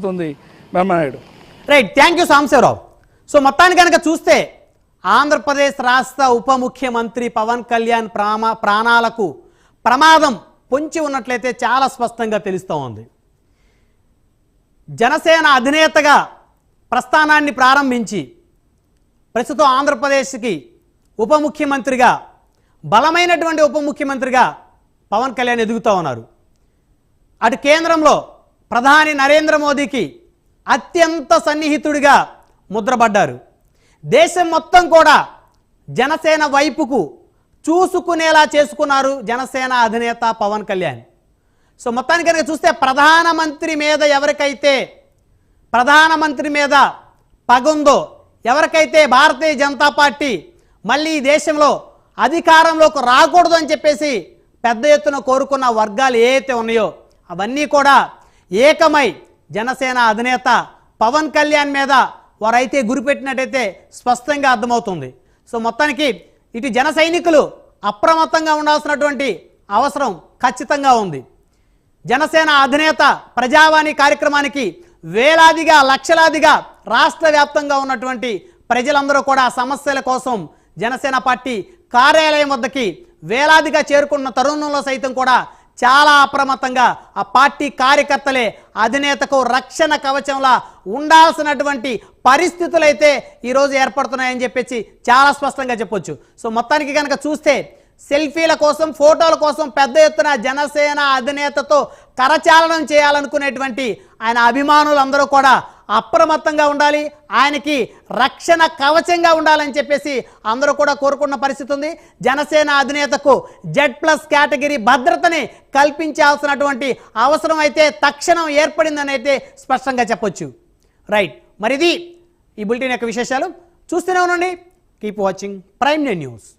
జరుగుతుంది Brahmanaidu. Right, thank you Sambasivarao. So మొత్తానికి కనుక చూస్తే ఆంధ్రప్రదేశ్ రాష్ట్ర ఉప ముఖ్యమంత్రి పవన్ కళ్యాణ్ ప్రాణాలకు ప్రమాదం పొంచి ఉన్నట్లయితే చాలా స్పష్టంగా తెలుస్తూ ఉంది. జనసేన అధినేతగా ప్రస్థానాన్ని ప్రారంభించి ప్రస్తుతం ఆంధ్రప్రదేశ్కి ఉప ముఖ్యమంత్రిగా బలమైనటువంటి ఉప ముఖ్యమంత్రిగా పవన్ కళ్యాణ్ ఎదుగుతూ ఉన్నారు. అటు కేంద్రంలో ప్రధాని నరేంద్ర మోదీకి అత్యంత సన్నిహితుడిగా ముద్రపడ్డారు. దేశం మొత్తం కూడా జనసేన వైపుకు చూసుకునేలా చేసుకున్నారు జనసేన అధినేత పవన్ కళ్యాణ్. సో మొత్తానికి కనుక చూస్తే ప్రధానమంత్రి మీద పగుందో, ఎవరికైతే భారతీయ జనతా పార్టీ మళ్ళీ ఈ దేశంలో అధికారంలోకి రాకూడదు అని చెప్పేసి పెద్ద ఎత్తున కోరుకున్న వర్గాలు ఏవైతే ఉన్నాయో అవన్నీ కూడా ఏకమై జనసేన అధినేత పవన్ కళ్యాణ్ మీద వారైతే గురిపెట్టినట్టయితే స్పష్టంగా అర్థమవుతుంది. సో మొత్తానికి ఇటు జన సైనికులు అప్రమత్తంగా ఉండాల్సినటువంటి అవసరం ఖచ్చితంగా ఉంది. జనసేన అధినేత ప్రజావాణి కార్యక్రమానికి వేలాదిగా లక్షలాదిగా రాష్ట్ర వ్యాప్తంగా ఉన్నటువంటి ప్రజలందరూ కూడా సమస్యల కోసం జనసేన పార్టీ కార్యాలయం వద్దకి వేలాదిగా చేరుకున్న తరుణంలో సైతం కూడా చాలా అప్రమత్తంగా ఆ పార్టీ కార్యకర్తలే అధినేతకు రక్షణ కవచంలా ఉండాల్సినటువంటి పరిస్థితులు అయితే ఈరోజు ఏర్పడుతున్నాయని చెప్పేసి చాలా స్పష్టంగా చెప్పొచ్చు. సో మొత్తానికి కనుక చూస్తే సెల్ఫీల కోసం ఫోటోల కోసం పెద్ద ఎత్తున జనసేన అధినేతతో కరచాలనం చేయాలనుకునేటువంటి ఆయన అభిమానులందరూ కూడా అప్రమత్తంగా ఉండాలి, ఆయనకి రక్షణ కవచంగా ఉండాలని చెప్పేసి అందరూ కూడా కోరుకున్న పరిస్థితి ఉంది. జనసేన అధినేతకు Z+ కేటగిరీ భద్రతని కల్పించాల్సినటువంటి అవసరం అయితే తక్షణం ఏర్పడిందని అయితే స్పష్టంగా చెప్పొచ్చు. రైట్, మరి ఇది ఈ బులెటిన్ యొక్క విశేషాలు. చూస్తూనే ఉండండి, కీప్ వాచింగ్ ప్రైమ్ న్యూస్.